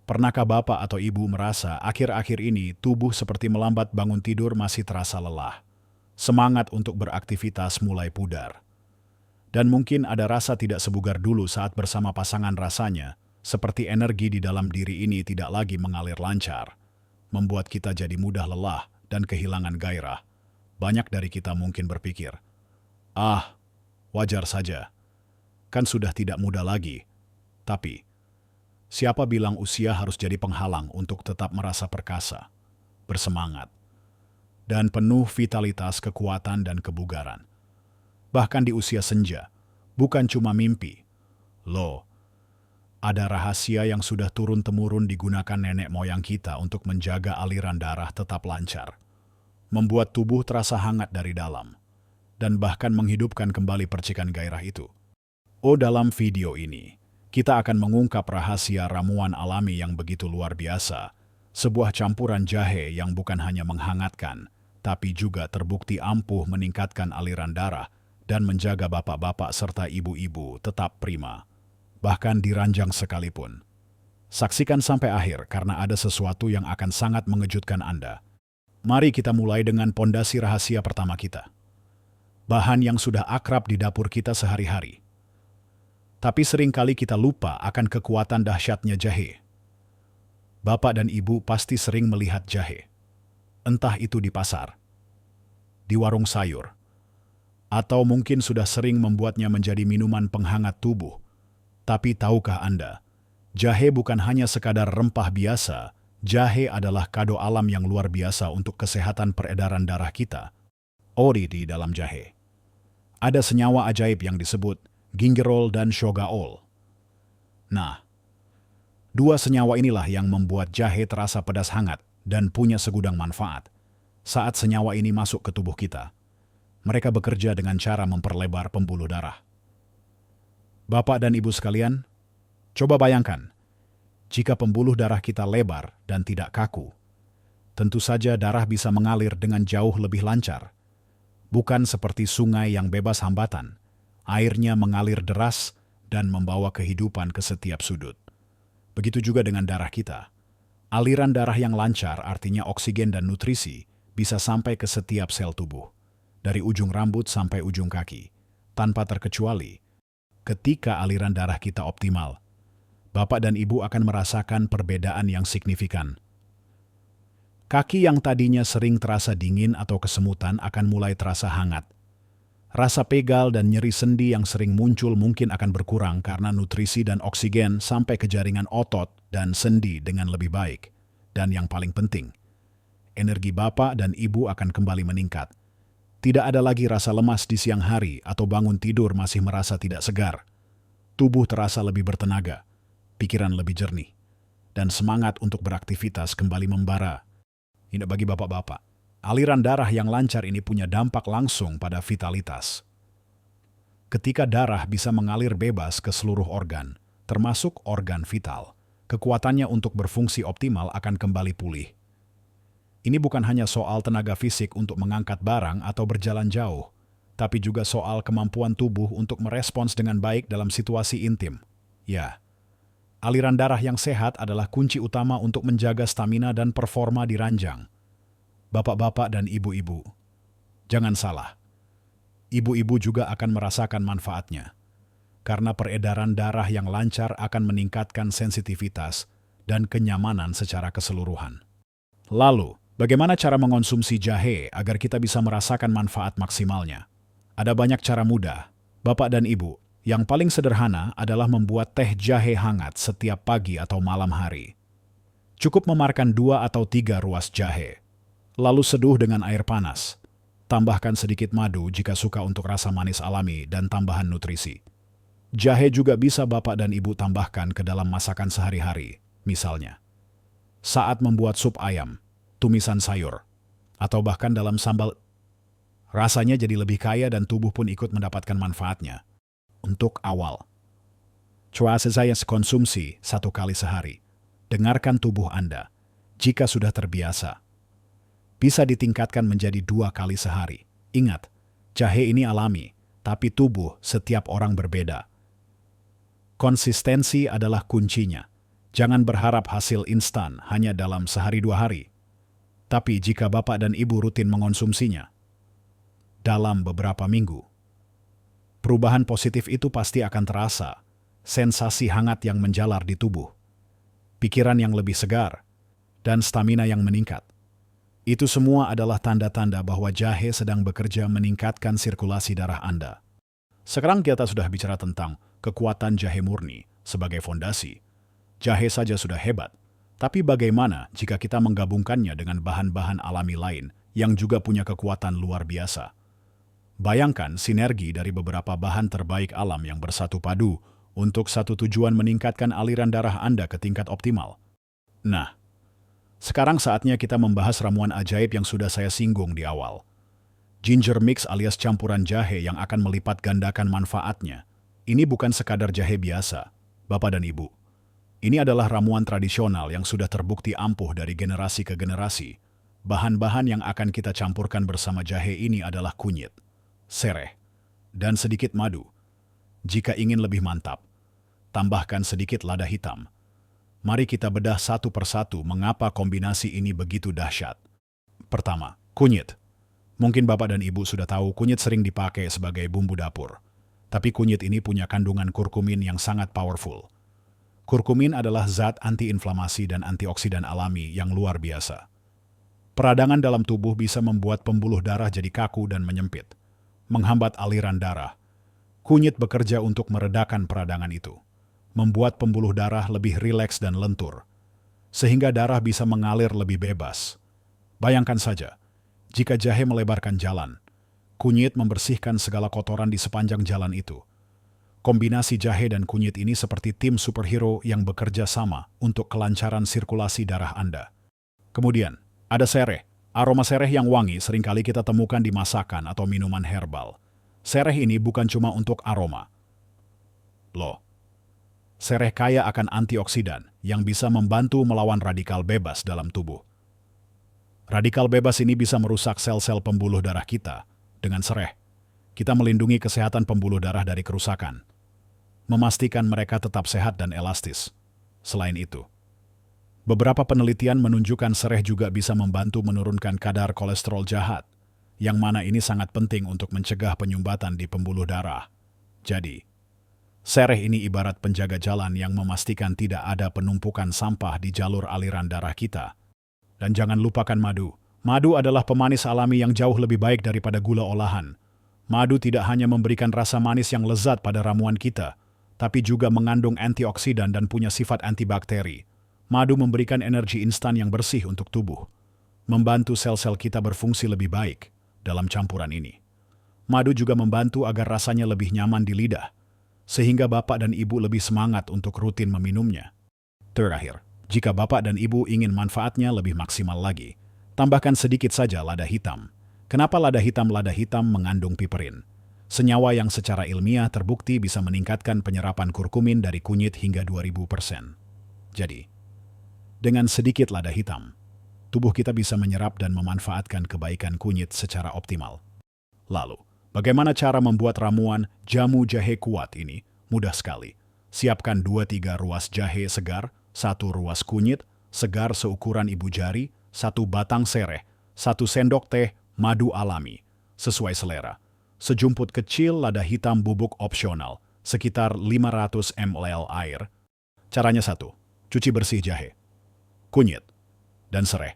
Pernahkah Bapak atau Ibu merasa akhir-akhir ini tubuh seperti melambat bangun tidur masih terasa lelah? Semangat untuk beraktivitas mulai pudar. Dan mungkin ada rasa tidak sebugar dulu saat bersama pasangan rasanya, seperti energi di dalam diri ini tidak lagi mengalir lancar, membuat kita jadi mudah lelah dan kehilangan gairah. Banyak dari kita mungkin berpikir, "Ah, wajar saja, kan sudah tidak muda lagi." Tapi, siapa bilang usia harus jadi penghalang untuk tetap merasa perkasa, bersemangat, dan penuh vitalitas, kekuatan, dan kebugaran? Bahkan di usia senja, bukan cuma mimpi. Loh, ada rahasia yang sudah turun-temurun digunakan nenek moyang kita untuk menjaga aliran darah tetap lancar, membuat tubuh terasa hangat dari dalam, dan bahkan menghidupkan kembali percikan gairah itu. Oh, dalam video ini, kita akan mengungkap rahasia ramuan alami yang begitu luar biasa, sebuah campuran jahe yang bukan hanya menghangatkan, tapi juga terbukti ampuh meningkatkan aliran darah dan menjaga bapak-bapak serta ibu-ibu tetap prima, bahkan diranjang sekalipun. Saksikan sampai akhir karena ada sesuatu yang akan sangat mengejutkan Anda. Mari kita mulai dengan pondasi rahasia pertama kita. Bahan yang sudah akrab di dapur kita sehari-hari. Tapi seringkali kita lupa akan kekuatan dahsyatnya jahe. Bapak dan Ibu pasti sering melihat jahe. Entah itu di pasar, di warung sayur, atau mungkin sudah sering membuatnya menjadi minuman penghangat tubuh. Tapi tahukah Anda, jahe bukan hanya sekadar rempah biasa, jahe adalah kado alam yang luar biasa untuk kesehatan peredaran darah kita. Di dalam jahe ada senyawa ajaib yang disebut gingerol dan shogaol. Nah, dua senyawa inilah yang membuat jahe terasa pedas hangat dan punya segudang manfaat. Saat senyawa ini masuk ke tubuh kita, mereka bekerja dengan cara memperlebar pembuluh darah. Bapak dan Ibu sekalian, coba bayangkan, jika pembuluh darah kita lebar dan tidak kaku, tentu saja darah bisa mengalir dengan jauh lebih lancar. Bukan seperti sungai yang bebas hambatan, airnya mengalir deras dan membawa kehidupan ke setiap sudut. Begitu juga dengan darah kita. Aliran darah yang lancar artinya oksigen dan nutrisi bisa sampai ke setiap sel tubuh, dari ujung rambut sampai ujung kaki, tanpa terkecuali. Ketika aliran darah kita optimal, Bapak dan Ibu akan merasakan perbedaan yang signifikan. Kaki yang tadinya sering terasa dingin atau kesemutan akan mulai terasa hangat. Rasa pegal dan nyeri sendi yang sering muncul mungkin akan berkurang karena nutrisi dan oksigen sampai ke jaringan otot dan sendi dengan lebih baik. Dan yang paling penting, energi Bapak dan Ibu akan kembali meningkat. Tidak ada lagi rasa lemas di siang hari atau bangun tidur masih merasa tidak segar. Tubuh terasa lebih bertenaga, pikiran lebih jernih, dan semangat untuk beraktivitas kembali membara. Ini bagi bapak-bapak. Aliran darah yang lancar ini punya dampak langsung pada vitalitas. Ketika darah bisa mengalir bebas ke seluruh organ, termasuk organ vital, kekuatannya untuk berfungsi optimal akan kembali pulih. Ini bukan hanya soal tenaga fisik untuk mengangkat barang atau berjalan jauh, tapi juga soal kemampuan tubuh untuk merespons dengan baik dalam situasi intim. Ya, aliran darah yang sehat adalah kunci utama untuk menjaga stamina dan performa di ranjang. Bapak-bapak dan ibu-ibu, jangan salah. Ibu-ibu juga akan merasakan manfaatnya, karena peredaran darah yang lancar akan meningkatkan sensitivitas dan kenyamanan secara keseluruhan. Lalu, bagaimana cara mengonsumsi jahe agar kita bisa merasakan manfaat maksimalnya? Ada banyak cara mudah, Bapak dan Ibu. Yang paling sederhana adalah membuat teh jahe hangat setiap pagi atau malam hari. Cukup memarkan 2 atau 3 ruas jahe. Lalu seduh dengan air panas. Tambahkan sedikit madu jika suka untuk rasa manis alami dan tambahan nutrisi. Jahe juga bisa Bapak dan Ibu tambahkan ke dalam masakan sehari-hari, misalnya saat membuat sup ayam, tumisan sayur, atau bahkan dalam sambal. Rasanya jadi lebih kaya dan tubuh pun ikut mendapatkan manfaatnya. Untuk awal, coba saya konsumsi 1 kali sehari. Dengarkan tubuh Anda. Jika sudah terbiasa, bisa ditingkatkan menjadi 2 kali sehari. Ingat, jahe ini alami, tapi tubuh setiap orang berbeda. Konsistensi adalah kuncinya. Jangan berharap hasil instan hanya dalam sehari dua hari. Tapi jika Bapak dan Ibu rutin mengonsumsinya dalam beberapa minggu, perubahan positif itu pasti akan terasa. Sensasi hangat yang menjalar di tubuh, pikiran yang lebih segar, dan stamina yang meningkat. Itu semua adalah tanda-tanda bahwa jahe sedang bekerja meningkatkan sirkulasi darah Anda. Sekarang kita sudah bicara tentang kekuatan jahe murni sebagai fondasi. Jahe saja sudah hebat, tapi bagaimana jika kita menggabungkannya dengan bahan-bahan alami lain yang juga punya kekuatan luar biasa? Bayangkan sinergi dari beberapa bahan terbaik alam yang bersatu padu untuk satu tujuan meningkatkan aliran darah Anda ke tingkat optimal. Nah, sekarang saatnya kita membahas ramuan ajaib yang sudah saya singgung di awal. Ginger mix alias campuran jahe yang akan melipat gandakan manfaatnya. Ini bukan sekadar jahe biasa, Bapak dan Ibu. Ini adalah ramuan tradisional yang sudah terbukti ampuh dari generasi ke generasi. Bahan-bahan yang akan kita campurkan bersama jahe ini adalah kunyit, sereh, dan sedikit madu. Jika ingin lebih mantap, tambahkan sedikit lada hitam. Mari kita bedah satu persatu mengapa kombinasi ini begitu dahsyat. Pertama, kunyit. Mungkin Bapak dan Ibu sudah tahu kunyit sering dipakai sebagai bumbu dapur. Tapi kunyit ini punya kandungan kurkumin yang sangat powerful. Kurkumin adalah zat antiinflamasi dan antioksidan alami yang luar biasa. Peradangan dalam tubuh bisa membuat pembuluh darah jadi kaku dan menyempit, menghambat aliran darah. Kunyit bekerja untuk meredakan peradangan itu, membuat pembuluh darah lebih rileks dan lentur, sehingga darah bisa mengalir lebih bebas. Bayangkan saja, jika jahe melebarkan jalan, kunyit membersihkan segala kotoran di sepanjang jalan itu. Kombinasi jahe dan kunyit ini seperti tim superhero yang bekerja sama untuk kelancaran sirkulasi darah Anda. Kemudian, ada sereh. Aroma sereh yang wangi seringkali kita temukan di masakan atau minuman herbal. Sereh ini bukan cuma untuk aroma. Loh, sereh kaya akan antioksidan yang bisa membantu melawan radikal bebas dalam tubuh. Radikal bebas ini bisa merusak sel-sel pembuluh darah kita. Dengan sereh, kita melindungi kesehatan pembuluh darah dari kerusakan, memastikan mereka tetap sehat dan elastis. Selain itu, beberapa penelitian menunjukkan sereh juga bisa membantu menurunkan kadar kolesterol jahat, yang mana ini sangat penting untuk mencegah penyumbatan di pembuluh darah. Jadi, sereh ini ibarat penjaga jalan yang memastikan tidak ada penumpukan sampah di jalur aliran darah kita. Dan jangan lupakan madu. Madu adalah pemanis alami yang jauh lebih baik daripada gula olahan. Madu tidak hanya memberikan rasa manis yang lezat pada ramuan kita, tapi juga mengandung antioksidan dan punya sifat antibakteri. Madu memberikan energi instan yang bersih untuk tubuh, membantu sel-sel kita berfungsi lebih baik dalam campuran ini. Madu juga membantu agar rasanya lebih nyaman di lidah, sehingga Bapak dan Ibu lebih semangat untuk rutin meminumnya. Terakhir, jika Bapak dan Ibu ingin manfaatnya lebih maksimal lagi, tambahkan sedikit saja lada hitam. Kenapa lada hitam? Lada hitam mengandung piperin, senyawa yang secara ilmiah terbukti bisa meningkatkan penyerapan kurkumin dari kunyit hingga 2000%. Jadi, dengan sedikit lada hitam, tubuh kita bisa menyerap dan memanfaatkan kebaikan kunyit secara optimal. Lalu, bagaimana cara membuat ramuan jamu jahe kuat ini? Mudah sekali. Siapkan 2-3 ruas jahe segar, 1 ruas kunyit segar seukuran ibu jari, 1 batang sereh, 1 sendok teh madu alami, sesuai selera. Sejumput kecil lada hitam bubuk opsional, sekitar 500 ml air. Caranya 1. Cuci bersih jahe, kunyit, dan sereh.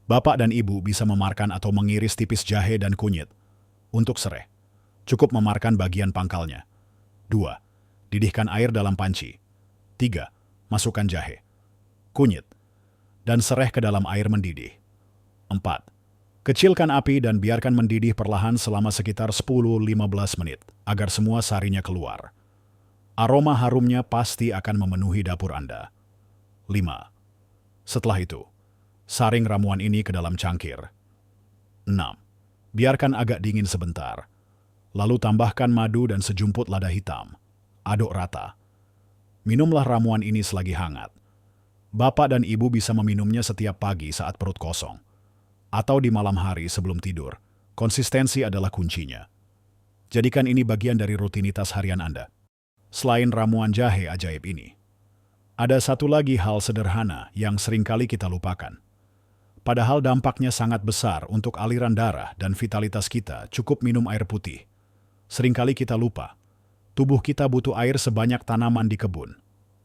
Bapak dan Ibu bisa memarkan atau mengiris tipis jahe dan kunyit. Untuk sereh, cukup memarkan bagian pangkalnya. 2. Didihkan air dalam panci. 3. Masukkan jahe, kunyit, dan sereh ke dalam air mendidih. 4. Kecilkan api dan biarkan mendidih perlahan selama sekitar 10-15 menit, agar semua sarinya keluar. Aroma harumnya pasti akan memenuhi dapur Anda. 5. Setelah itu, saring ramuan ini ke dalam cangkir. 6. Biarkan agak dingin sebentar. Lalu tambahkan madu dan sejumput lada hitam. Aduk rata. Minumlah ramuan ini selagi hangat. Bapak dan Ibu bisa meminumnya setiap pagi saat perut kosong, atau di malam hari sebelum tidur. Konsistensi adalah kuncinya. Jadikan ini bagian dari rutinitas harian Anda. Selain ramuan jahe ajaib ini, Ada satu lagi hal sederhana yang seringkali kita lupakan. Padahal dampaknya sangat besar untuk aliran darah dan vitalitas kita, cukup minum air putih. Seringkali kita lupa, tubuh kita butuh air sebanyak tanaman di kebun.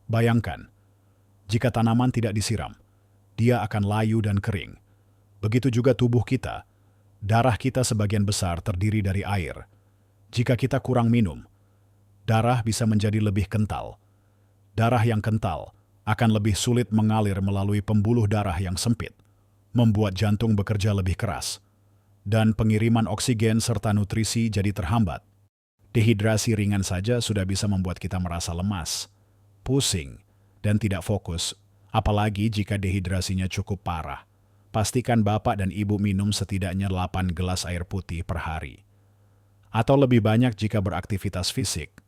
Bayangkan, jika tanaman tidak disiram, dia akan layu dan kering. Begitu juga tubuh kita, darah kita sebagian besar terdiri dari air. Jika kita kurang minum, darah bisa menjadi lebih kental. Darah yang kental akan lebih sulit mengalir melalui pembuluh darah yang sempit, membuat jantung bekerja lebih keras, dan pengiriman oksigen serta nutrisi jadi terhambat. Dehidrasi ringan saja sudah bisa membuat kita merasa lemas, pusing, dan tidak fokus, apalagi jika dehidrasinya cukup parah. Pastikan Bapak dan Ibu minum setidaknya 8 gelas air putih per hari. Atau lebih banyak jika beraktivitas fisik.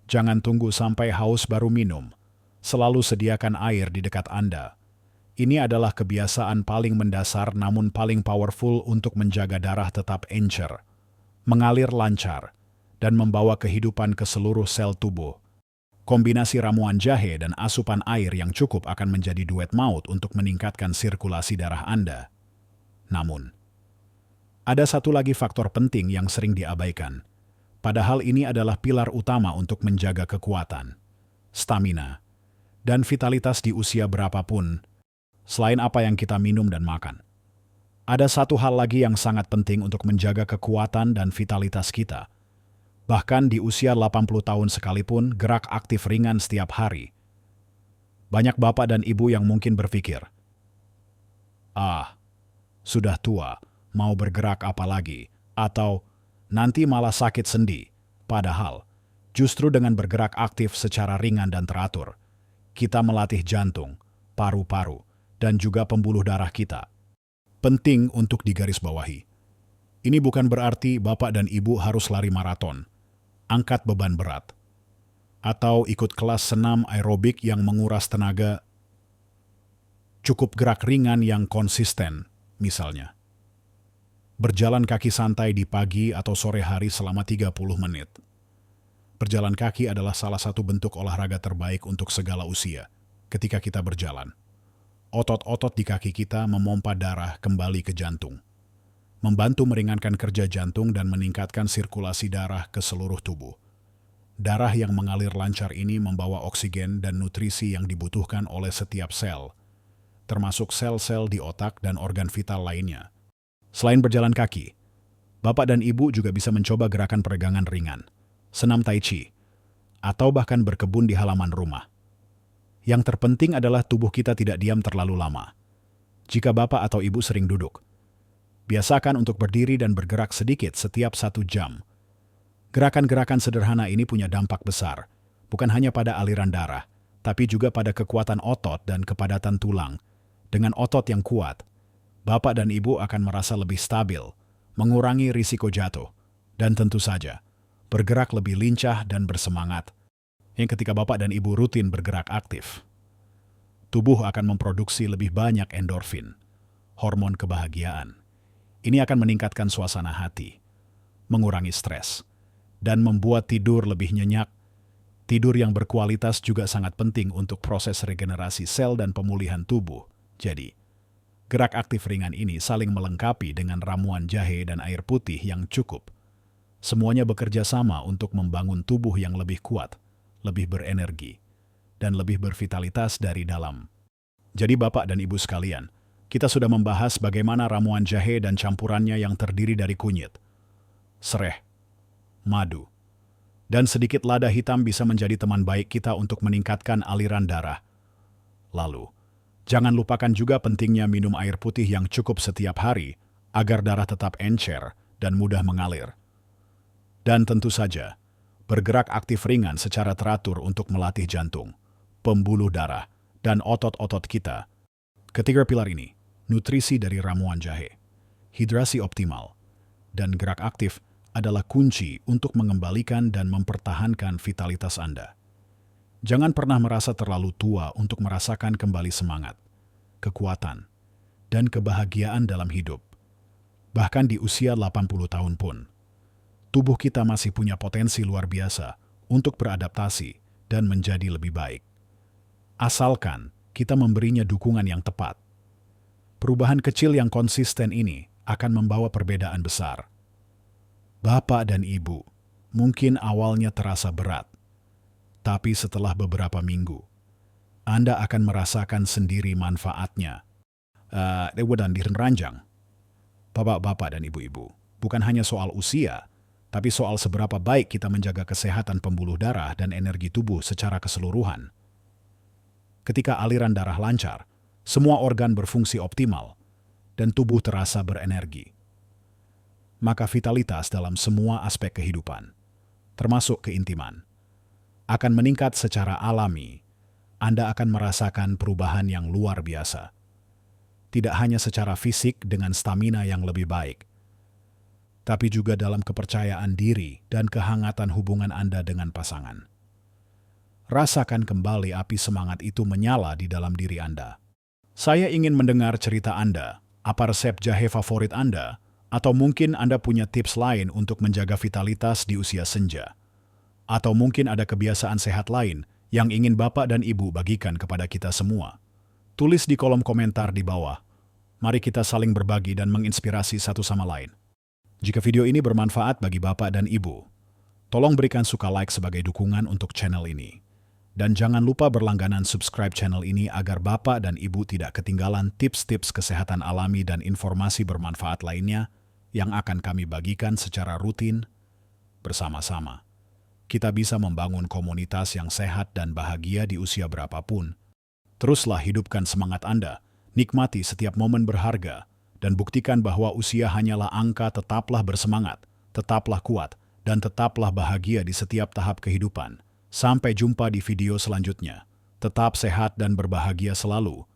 Jangan tunggu sampai haus baru minum. Selalu sediakan air di dekat Anda. Ini adalah kebiasaan paling mendasar namun paling powerful untuk menjaga darah tetap encer, mengalir lancar, dan membawa kehidupan ke seluruh sel tubuh. Kombinasi ramuan jahe dan asupan air yang cukup akan menjadi duet maut untuk meningkatkan sirkulasi darah Anda. Namun, ada satu lagi faktor penting yang sering diabaikan. Padahal ini adalah pilar utama untuk menjaga kekuatan, stamina, dan vitalitas di usia berapapun, selain apa yang kita minum dan makan. Ada satu hal lagi yang sangat penting untuk menjaga kekuatan dan vitalitas kita. Bahkan di usia 80 tahun sekalipun, gerak aktif ringan setiap hari. Banyak bapak dan ibu yang mungkin berpikir, sudah tua, mau bergerak apa lagi? Atau, nanti malah sakit sendi. Padahal, justru dengan bergerak aktif secara ringan dan teratur, kita melatih jantung, paru-paru, dan juga pembuluh darah kita. Penting untuk digarisbawahi. Ini bukan berarti bapak dan ibu harus lari maraton, angkat beban berat, atau ikut kelas senam aerobik yang menguras tenaga. Cukup gerak ringan yang konsisten, misalnya. Berjalan kaki santai di pagi atau sore hari selama 30 menit. Berjalan kaki adalah salah satu bentuk olahraga terbaik untuk segala usia. Ketika kita berjalan, otot-otot di kaki kita memompa darah kembali ke jantung, membantu meringankan kerja jantung dan meningkatkan sirkulasi darah ke seluruh tubuh. Darah yang mengalir lancar ini membawa oksigen dan nutrisi yang dibutuhkan oleh setiap sel, termasuk sel-sel di otak dan organ vital lainnya. Selain berjalan kaki, Bapak dan Ibu juga bisa mencoba gerakan peregangan ringan, senam tai chi, atau bahkan berkebun di halaman rumah. Yang terpenting adalah tubuh kita tidak diam terlalu lama. Jika Bapak atau Ibu sering duduk, biasakan untuk berdiri dan bergerak sedikit setiap 1 jam. Gerakan-gerakan sederhana ini punya dampak besar, bukan hanya pada aliran darah, tapi juga pada kekuatan otot dan kepadatan tulang. Dengan otot yang kuat, Bapak dan Ibu akan merasa lebih stabil, mengurangi risiko jatuh, dan tentu saja, bergerak lebih lincah dan bersemangat. Yang ketika Bapak dan Ibu rutin bergerak aktif, tubuh akan memproduksi lebih banyak endorfin, hormon kebahagiaan. Ini akan meningkatkan suasana hati, mengurangi stres, dan membuat tidur lebih nyenyak. Tidur yang berkualitas juga sangat penting untuk proses regenerasi sel dan pemulihan tubuh. Jadi, gerak aktif ringan ini saling melengkapi dengan ramuan jahe dan air putih yang cukup. Semuanya bekerja sama untuk membangun tubuh yang lebih kuat, lebih berenergi, dan lebih bervitalitas dari dalam. Jadi Bapak dan Ibu sekalian, kita sudah membahas bagaimana ramuan jahe dan campurannya yang terdiri dari kunyit, sereh, madu, dan sedikit lada hitam bisa menjadi teman baik kita untuk meningkatkan aliran darah. Lalu, jangan lupakan juga pentingnya minum air putih yang cukup setiap hari agar darah tetap encer dan mudah mengalir. Dan tentu saja, bergerak aktif ringan secara teratur untuk melatih jantung, pembuluh darah, dan otot-otot kita. Ketiga pilar ini, nutrisi dari ramuan jahe, hidrasi optimal, dan gerak aktif adalah kunci untuk mengembalikan dan mempertahankan vitalitas Anda. Jangan pernah merasa terlalu tua untuk merasakan kembali semangat, kekuatan, dan kebahagiaan dalam hidup. Bahkan di usia 80 tahun pun, tubuh kita masih punya potensi luar biasa untuk beradaptasi dan menjadi lebih baik. asalkan kita memberinya dukungan yang tepat. Perubahan kecil yang konsisten ini akan membawa perbedaan besar. Bapak dan Ibu, mungkin awalnya terasa berat, tapi setelah beberapa minggu, Anda akan merasakan sendiri manfaatnya. Dan diranjang. Bapak-bapak dan ibu-ibu, bukan hanya soal usia, tapi soal seberapa baik kita menjaga kesehatan pembuluh darah dan energi tubuh secara keseluruhan. Ketika aliran darah lancar, semua organ berfungsi optimal, dan tubuh terasa berenergi. Maka vitalitas dalam semua aspek kehidupan, termasuk keintiman, akan meningkat secara alami. Anda akan merasakan perubahan yang luar biasa. Tidak hanya secara fisik dengan stamina yang lebih baik, tapi juga dalam kepercayaan diri dan kehangatan hubungan Anda dengan pasangan. Rasakan kembali api semangat itu menyala di dalam diri Anda. Saya ingin mendengar cerita Anda, apa resep jahe favorit Anda, atau mungkin Anda punya tips lain untuk menjaga vitalitas di usia senja. Atau mungkin ada kebiasaan sehat lain yang ingin Bapak dan Ibu bagikan kepada kita semua. Tulis di kolom komentar di bawah. Mari kita saling berbagi dan menginspirasi satu sama lain. Jika video ini bermanfaat bagi Bapak dan Ibu, tolong berikan suka like sebagai dukungan untuk channel ini. Dan jangan lupa berlangganan subscribe channel ini agar Bapak dan Ibu tidak ketinggalan tips-tips kesehatan alami dan informasi bermanfaat lainnya yang akan kami bagikan secara rutin bersama-sama. Kita bisa membangun komunitas yang sehat dan bahagia di usia berapapun. Teruslah hidupkan semangat Anda, nikmati setiap momen berharga, dan buktikan bahwa usia hanyalah angka. Tetaplah bersemangat, tetaplah kuat, dan tetaplah bahagia di setiap tahap kehidupan. Sampai jumpa di video selanjutnya. Tetap sehat dan berbahagia selalu.